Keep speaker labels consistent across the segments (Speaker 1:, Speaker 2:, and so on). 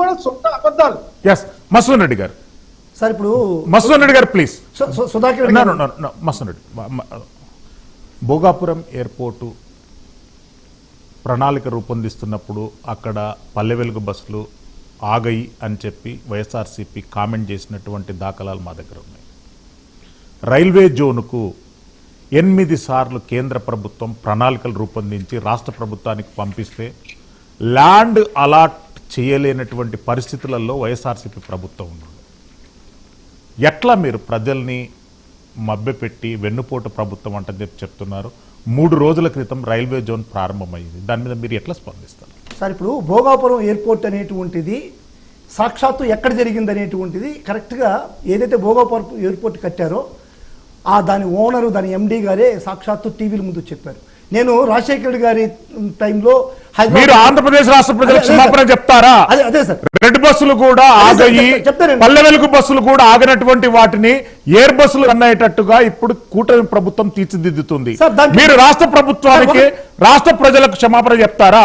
Speaker 1: కూడా సొంత అబద్ధాలు.
Speaker 2: ఎస్ మసూన్ రెడ్డి గారు.
Speaker 3: సార్ ఇప్పుడు
Speaker 2: మసూన్ రెడ్డి గారు please.
Speaker 3: Sudhakar
Speaker 2: mason Reddy, Bhogapuram airport ప్రణాళిక రూపొందిస్తున్నప్పుడు అక్కడ పల్లె వెలుగు బస్సులు ఆగయి అని చెప్పి వైఎస్ఆర్సీపీ కామెంట్ చేసినటువంటి దాఖలాలు మా దగ్గర ఉన్నాయి. రైల్వే జోన్కు 8 సార్లు కేంద్ర ప్రభుత్వం ప్రణాళికలు రూపొందించి రాష్ట్ర ప్రభుత్వానికి పంపిస్తే ల్యాండ్ అలాట్ చేయలేనటువంటి పరిస్థితులలో వైఎస్ఆర్సీపీ ప్రభుత్వం ఉంది. ఎట్లా మీరు ప్రజల్ని మభ్యపెట్టి వెన్నుపోటు ప్రభుత్వం అంటే చెప్తున్నారు? 3 రోజుల క్రితం రైల్వే జోన్ ప్రారంభమైంది, దాని మీద మీరు ఎట్లా స్పందిస్తారు?
Speaker 3: సార్ ఇప్పుడు భోగాపురం ఎయిర్పోర్ట్ అనేటువంటిది సాక్షాత్తు ఎక్కడ జరిగింది అనేటువంటిది కరెక్ట్గా ఏదైతే భోగాపురం ఎయిర్పోర్ట్ కట్టారో దాని ఓనరు దాని ఎండీ గారే సాక్షాత్తు టీవీల ముందు చెప్పారు. నేను రాజశేఖర రెడ్డి గారి టైంలో
Speaker 2: మీరు ఆంధ్రప్రదేశ్ రాష్ట్ర ప్రజలకు క్షమాపణ చెప్తారా?
Speaker 3: అదే సార్,
Speaker 2: రెడ్ బస్సులు కూడా ఆగయి, పల్లె వెలుగు బస్సులు కూడా ఆగినటువంటి వాటిని ఎయిర్ బస్సులు అన్నయ్యేటట్టుగా ఇప్పుడు కూటమి ప్రభుత్వం తీర్చిదిద్దుతుంది. మీరు రాష్ట్ర ప్రభుత్వానికి రాష్ట్ర ప్రజలకు క్షమాపణ చెప్తారా?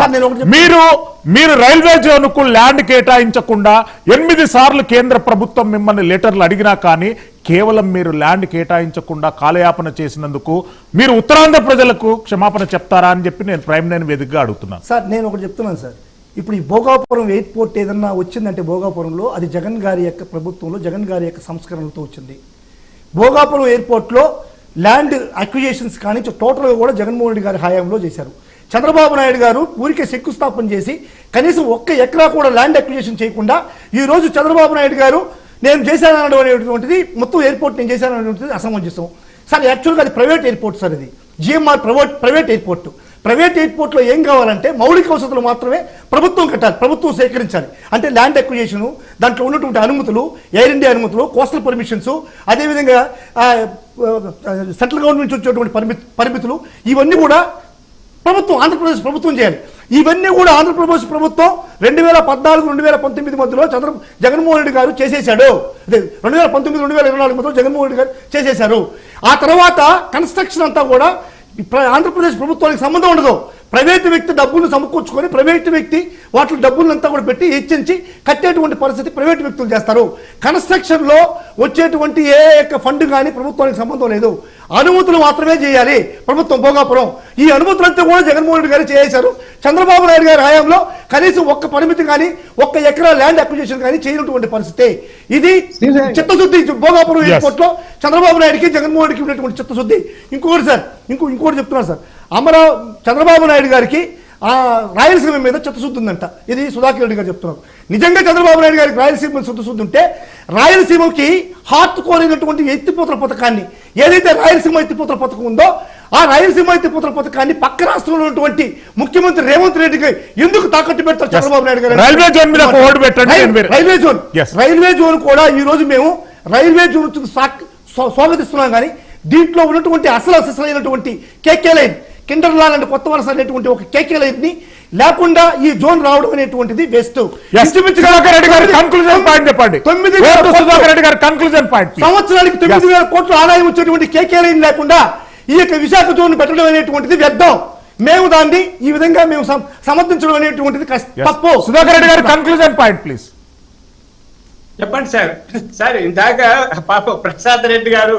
Speaker 2: మీరు రైల్వే జోన్ కు ల్యాండ్ కేటాయించకుండా 8 సార్లు కేంద్ర ప్రభుత్వం మిమ్మల్ని లెటర్లు అడిగినా కానీ కేవలం మీరు ల్యాండ్ కేటాయించకుండా కాలయాపన చేసినందుకు మీరు ఉత్తరాంధ్ర ప్రజలకు క్షమాపణ చెప్తారా అని చెప్పి నేను ప్రైమ్ లైన్ వేదికగా అడుగుతున్నాను.
Speaker 3: సార్ నేను ఒకటి చెప్తున్నాను సార్, ఇప్పుడు ఈ భోగాపురం ఎయిర్పోర్ట్ ఏదన్నా వచ్చిందంటే భోగాపురంలో అది జగన్ గారి యొక్క ప్రభుత్వంలో జగన్ గారి యొక్క సంస్కరణలతో వచ్చింది. భోగాపురం ఎయిర్పోర్ట్లో ల్యాండ్ అక్విజిషన్స్ కానీ టోటల్గా కూడా జగన్మోహన్ రెడ్డి గారి హయాంలో చేశారు. చంద్రబాబు నాయుడు గారు ఊరికే శంకుస్థాపన చేసి కనీసం 1 ఎకరా కూడా ల్యాండ్ అక్విజిషన్ చేయకుండా ఈరోజు చంద్రబాబు నాయుడు గారు నేను చేశాననేటువంటిది మొత్తం ఎయిర్పోర్ట్ నేను చేశాననేటువంటిది అసమంజసం సార్. యాక్చువల్గా అది ప్రైవేట్ ఎయిర్పోర్ట్ సార్, ఇది జిఎంఆర్ ప్రైవేట్ ఎయిర్పోర్ట్. ప్రైవేట్ ఎయిర్పోర్ట్లో ఏం కావాలంటే మౌలిక వసతులు మాత్రమే ప్రభుత్వం కట్టాలి, ప్రభుత్వం సేకరించాలి. అంటే ల్యాండ్ అక్విజిషను, దాంట్లో ఉన్నటువంటి అనుమతులు, ఎయిర్ ఇండియా అనుమతులు, కోస్టల్ పర్మిషన్స్, అదేవిధంగా సెంట్రల్ గవర్నమెంట్ నుంచి వచ్చేటువంటి పరిమితులు, ఇవన్నీ కూడా ప్రభుత్వం ఆంధ్రప్రదేశ్ ప్రభుత్వం చేయాలి. ఇవన్నీ కూడా ఆంధ్రప్రదేశ్ ప్రభుత్వం 2014-2019 మధ్యలో జగన్మోహన్ రెడ్డి గారు చేసేశాడు. అదే 2019-2024 మధ్యలో జగన్మోహన్ రెడ్డి గారు చేసేశారు. ఆ తర్వాత కన్స్ట్రక్షన్ అంతా కూడా ఆంధ్రప్రదేశ్ ప్రభుత్వానికి సంబంధం ఉండదు. ప్రైవేటు వ్యక్తి డబ్బులు సమకూర్చుకొని ప్రైవేటు వ్యక్తి వాటి డబ్బులంతా కూడా పెట్టి హెచ్చించి కట్టేటువంటి పరిస్థితి ప్రైవేటు వ్యక్తులు చేస్తారు. కన్స్ట్రక్షన్లో వచ్చేటువంటి ఏ యొక్క ఫండ్ కానీ ప్రభుత్వానికి సంబంధం లేదు, అనుమతులు మాత్రమే చేయాలి ప్రభుత్వం. భోగాపురం ఈ అనుమతులంతా కూడా జగన్మోహన్ రెడ్డి గారు చేశారు. చంద్రబాబు నాయుడు గారి హయాంలో కనీసం 1 పరిమితి కానీ 1 ఎకరా ల్యాండ్ అక్విజిషన్ కానీ చేయనటువంటి పరిస్థితి. ఇది చిత్తశుద్ధి భోగాపురం ఎయిర్పోర్ట్ లో చంద్రబాబు నాయుడికి జగన్మోహన్ రెడ్డికి ఉన్నటువంటి చిత్తశుద్ధి. ఇంకొకటి సార్, ఇంకోటి చెప్తున్నారు సార్, చంద్రబాబు నాయుడు గారికి రాయలసీమ మీద చిత్తశుద్ధి ఉందంట. ఇది సుధాకర్ రెడ్డి గారు చెప్తున్నారు. నిజంగా చంద్రబాబు నాయుడు గారికి రాయలసీమ మీద చిత్తశుద్ధి ఉంటే రాయలసీమకి హార్ట్ కోరినటువంటి ఎత్తిపోతల పథకాన్ని, ఏదైతే రాయలసీమ ఎత్తిపోతల పథకం ఉందో ఆ రాయలసీమ ఎత్తిపోతల పథకాన్ని పక్క రాష్ట్రంలో ఉన్నటువంటి ముఖ్యమంత్రి రేవంత్ రెడ్డికి ఎందుకు తాకట్టు పెడతారు చంద్రబాబు నాయుడు గారు? రైల్వే జోన్ కూడా ఈ రోజు మేము రైల్వే జోన్ స్వాగతిస్తున్నాం. కానీ దీంట్లో ఉన్నటువంటి అసలైనటువంటి కేకే లైన్, కిండర్ లాల్ అంటే కొత్త వలస అనేటువంటి ఒక కేకే లైన్ ని లేకుండా ఈ జోన్ రావడం అనేటువంటిది బెస్ట్. సంవత్సరానికి 9,000 కోట్ల ఆదాయం వచ్చేటువంటి కేకే లైన్ లేకుండా ఈ యొక్క విశాఖ జోన్ పెట్టడం అనేటువంటిది వ్యర్థం. మేము దాన్ని ఈ విధంగా మేము సమర్థించడం అనేటువంటిది తప్పు.
Speaker 2: సుధాకర్ రెడ్డి గారు కన్క్లూజన్ పాయింట్ ప్లీజ్
Speaker 4: చెప్పండి సార్. ఇందాక పాప ప్రసాద్ రెడ్డి గారు